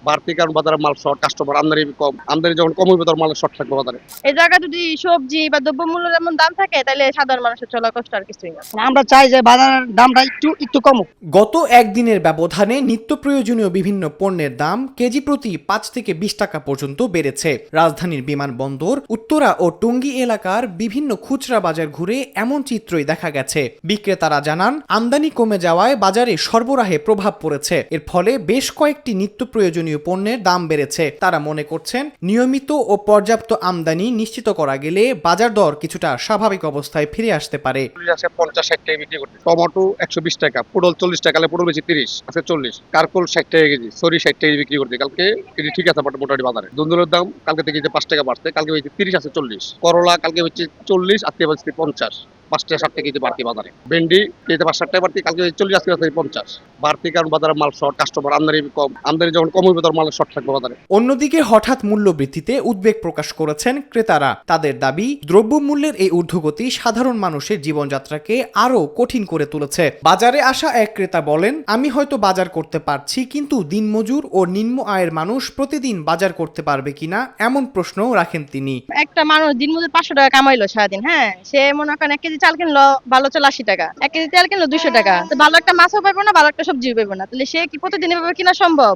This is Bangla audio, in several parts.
বাড়তি কারণ বাজারে মাল শর্ট, কাস্টমার আমদানি কম, আমদানি যখন কম হবে তখন মালের শর্ট থাকবে বাজারে। এই জায়গায় যদি সবজি বা দ্রব্যমূল্যের এমন দাম থাকে তাহলে সাধারণ মানুষের চলা কষ্ট আর কিছুই না। আমরা চাই যে বাজারের দামটা একটু কমুক। গত একদিনের ব্যবধানে নিত্য প্রয়োজনীয় বিভিন্ন পণ্যের দাম কেজি প্রতি 5 থেকে 20 টাকা পর্যন্ত বেড়েছে। রাজধানীর বিমানবন্দর, উত্তরা ও টঙ্গী এলাকার বিভিন্ন খুচরা বাজার ঘুরে এমন চিত্রই দেখা গেছে। বিক্রেতারা জানান, আমদানি কমে যাওয়ায় বাজারে সরবরাহে প্রভাব পড়েছে। এর ফলে বেশ কয়েকটি নিত্য প্রয়োজনীয় পণ্যের দাম বেড়েছে। তারা মনে করছেন, নিয়মিত ও পর্যাপ্ত আমদানি নিশ্চিত করা গেলে বাজার দর কিছুটা স্বাভাবিক অবস্থায় ফিরে আসতে পারে। 50-60 টাকা বিক্রি করতে, টমেটো 120 টাকা, পটল 40 টাকা, পটল বেশি 30, আছে 40, কারকল 60 টাকা কেজি, সরি 60 টাকা বিক্রি করতে। কালকে কেজি ঠিক আছে মোটামুটি বাজারে। দুন্দুলের দাম কালকে থেকে 5 টাকা বাড়ছে, কালকে বেশি 30 আছে 40, করলা কালকে হচ্ছে 40, আজকে বেশি 50, 5 টাকা 7 টাকা কেজি বাড়তি বাজারে। ভেন্ডি কেজিতে 5-7 টাকা বাড়তি, কালকে 40, আজকে 50 বাড়তি কারণ বাজারে মাল শর্ট, কাস্টমার আমদানি কম, আমদানি যখন কম হবে তখন মালের শর্ট থাকবে বাজারে। অন্যদিকে হঠাৎ মূল্য বৃদ্ধিতে উদ্বেগ প্রকাশ করেছেন ক্রেতারা। তাদের দাবি, দ্রব্যমূল্যের এই ঊর্ধ্বগতি সাধারণ মানুষের জীবনযাত্রাকে আরো কঠিন করে তুলেছে। বাজারে আসা এক ক্রেতা বলেন, আমি হয়তো বাজার করতে পারছি, কিন্তু দিনমজুর ও নিম্ন আয়ের মানুষ প্রতিদিন বাজার করতে পারবে কিনা এমন প্রশ্নও রাখেন তিনি। একটা মানুষ দিনমজুর 500 টাকা কামাইলো সারাদিন, হ্যাঁ, সে মনে করেন 1 কেজি চাল কিনলো, ভালো চাল 80 টাকা, 1 কেজি তেল কিনলো 200 টাকা, তো ভালো একটা মাছও পাইবো না, ভালো একটা সবজিও পাইবো না, তাহলে সে কি প্রতিদিন এভাবে কিনা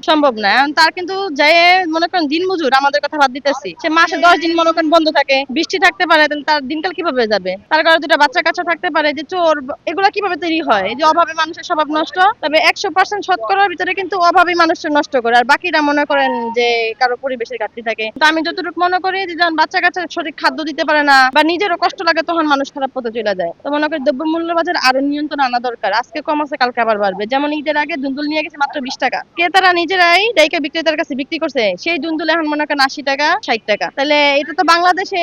সম্ভব না। এখন তার কিন্তু যাই মনে করেন দিনমজুর, আমাদের কথা বাদ দিতেছি, সে মাসে 10 দিন মনে করেন বন্ধ থাকে, বৃষ্টি থাকতে পারে, তাহলে তার দিনকাল কিভাবে যাবে? তার ঘরে 2টা বাচ্চা কাচ্চা থাকতে পারে, যে চোর, এগুলা কিভাবে তৈরি হয়? এই যে অভাবে মানুষের স্বভাব নষ্ট। তবে 100% শতকরার ভিতরে কিন্তু অভাবী মানুষের নষ্ট করে, আর বাকিরা মনে করেন যে কারো পরিবেশের ঘাটতি থাকে। তো আমি যতটুকু মনে করি যে যখন বাচ্চা কাচ্চা সঠিক খাদ্য দিতে পারে না বা নিজেরও কষ্ট লাগে, তখন মানুষ খারাপ পথে চলে যায়। তো মনে করি দ্রব্যমূল্য বাজার আরো নিয়ন্ত্রণ আনা দরকার। আজকে কম আছে, কালকে আবার বাড়বে। যেমন ঈদের আগে দুন্দুল নিয়ে গেছে মাত্র 20 টাকা, ক্রেতারা নিজেরাই ডাইকা বিক্রেতার কাছে বিক্রি করছে, সেই দুন্দুল এখন মনে করেন 80 টাকা 60 টাকা। তাহলে এটা তো বাংলাদেশে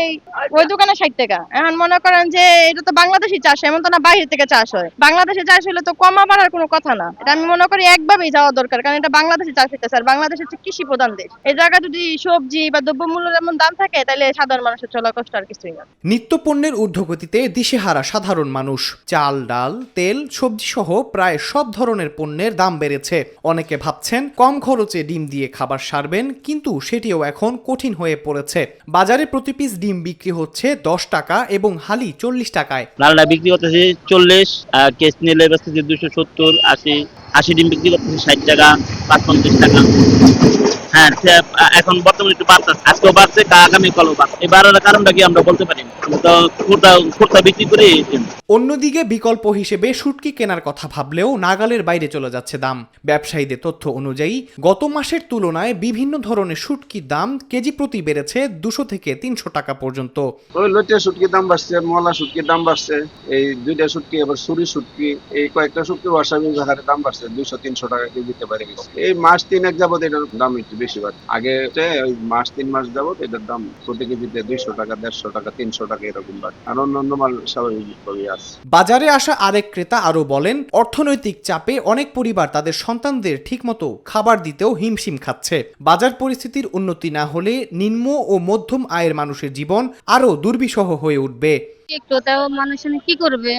ওই দোকানে 60 টাকা। এখন মনে করেন যে এটা তো বাংলাদেশি চাষ, এমন তো না বাইরে থেকে চাষ হয়। বাংলাদেশে চাষ হলে তো কমা বাড়ার কোনো কথা না। এটা আমি মনে করি একভাবেই যাওয়া দরকার, কারণ এটা বাংলাদেশে চাষ হইতেছে, আর বাংলাদেশ হচ্ছে কৃষি প্রধান দেশ। এই জায়গায় যদি সবজি বা দ্রব্যমূল্যের এমন দাম থাকে তাহলে সাধারণ মানুষের চলা কষ্ট আর কিছুই না। নিত্য পণ্যের ঊর্ধ্বগতিতে দিশেহারা সাধারণ মানুষ। চাল, ডাল, তেল, সবজি সহ প্রায় সব ধরনের পণ্যের দাম বেড়েছে। অনেকে ভাবছেন কম খরচে ডিম দিয়ে খাবার সারবেন, কিন্তু সেটিও এখন কঠিন হয়ে পড়েছে। বাজারে প্রতি পিস ডিম বিক্রি হচ্ছে 10 টাকা এবং হালি 40 টাকায়। লালটা বিক্রি করতেছে 40, কেস নিলে বেচতেছে 270, 80 ডিম বিক্রি করতেছে 60 টাকা, 55 টাকা। হ্যাঁ, এখন বর্তমানে একটু বাড়তেছে, আজকেও বাড়ছে, আগামী কালও বাড়ছে। এই বাড়ার কারণটা কি আমরা বলতে পারি না, তো খুচরা বিক্রি করি। অন্যদিকে বিকল্প হিসেবে শুটকি কেনার কথা ভাবলেও নাগালের বাইরে চলে যাচ্ছে দাম। ব্যবসায়ীদের তথ্য অনুযায়ী গত মাসের তুলনায় বিভিন্ন ধরনের শুটকির দাম কেজি প্রতি বেড়েছে 200 থেকে 300 টাকা পর্যন্ত। ওই লইট্টা শুটকির দাম বাড়ছে, মলা শুটকির দাম বাড়ছে, এই 2টা শুটকি, আবার সুরি শুটকি, এই কয়েকটা শুটকি ওয়াসাবির হারে দাম বাড়ছে 200-300 টাকা কেজিতে পারে গেছে। এই মাস 3 যাবত এটার দাম একটু বেশি বাড়ছে। আগে ওই মাস 3 মাস যাবত এটার দাম প্রতি কেজিতে 200 টাকা, 150 টাকা, 300 টাকা এরকম বাড়ছে। আর অন্যান্য মাল স্বাভাবিকভাবেই আছে। বাজারে আসা আরেক ক্রেতা আরো বলেন, অর্থনৈতিক চাপে অনেক পরিবার তাদের সন্তানদের ঠিকমতো খাবার দিতেও হিমশিম খাচ্ছে। বাজার পরিস্থিতির উন্নতি না হলে নিম্ন ও মধ্যম আয়ের মানুষের জীবন আরো দুর্বিষহ হয়ে উঠবে। একটু তাও মানুষ কি করবে?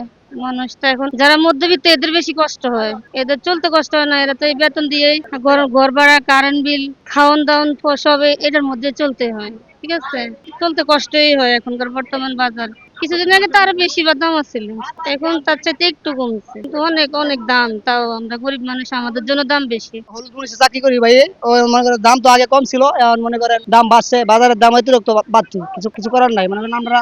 মানুষ তো এখন যারা মধ্যবিত্ত, এদের বেশি কষ্ট হয়, এদের চলতে কষ্ট হয় না। এরা তো এই বেতন দিয়ে ঘর ভাড়া, কারেন্ট বিল, খাওয়ান দাওয়ান সব এটার মধ্যে চলতে হয়। ঠিক আছে, চলতে কষ্টই হয় এখনকার বর্তমান বাজার। কিছুদিন আগে তো আরো বেশি দাম ছিল, এখন তার চাইতে একটু কমছে, কিন্তু অনেক দাম। তাও আমরা গরিব মানুষ, আমাদের জন্য দাম বেশি। হলুদ মরিচে চাকরি করি ভাই, ও মনে করেন দাম তো আগে কম ছিল, এখন মনে করেন দাম বাড়ছে, বাজারের দাম অতিরিক্ত বাড়ছে। কিছু করার নাই, মনে করেন আমরা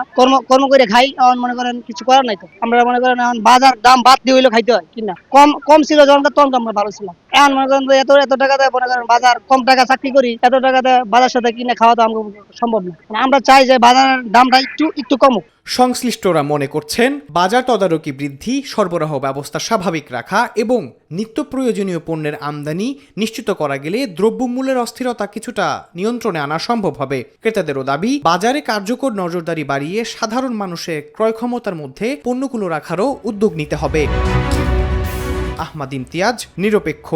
কর্ম করে খাই, এখন মনে করেন কিছু করার নাই। তো আমরা মনে করেন এখন বাজার দাম বাদ দিয়ে হইলেও খাইতে হয় কিনা। কম ছিল যখন, তখন আমরা ভালো ছিলাম। এখন মনে করেন এত টাকা দেয়, মনে করেন বাজার কম টাকা চাকরি করি, এত টাকা দেয় বাজার সাথে কিনে খাওয়া তো আমাদের সম্ভব না। আমরা চাই যে বাজারের দামটা একটু কমুক। সংশ্লিষ্টরা মনে করছেন, বাজার তদারকি বৃদ্ধি, সরবরাহ ব্যবস্থা স্বাভাবিক রাখা এবং নিত্য প্রয়োজনীয় পণ্যের আমদানি নিশ্চিত করা গেলে দ্রব্যমূল্যের অস্থিরতা কিছুটা নিয়ন্ত্রণে আনা সম্ভব হবে। ক্রেতাদেরও দাবি, বাজারে কার্যকর নজরদারি বাড়িয়ে সাধারণ মানুষের ক্রয় ক্ষমতার মধ্যে পণ্যগুলো রাখারও উদ্যোগ নিতে হবে। আহমাদ ইমতিয়াজ, নিরপেক্ষ।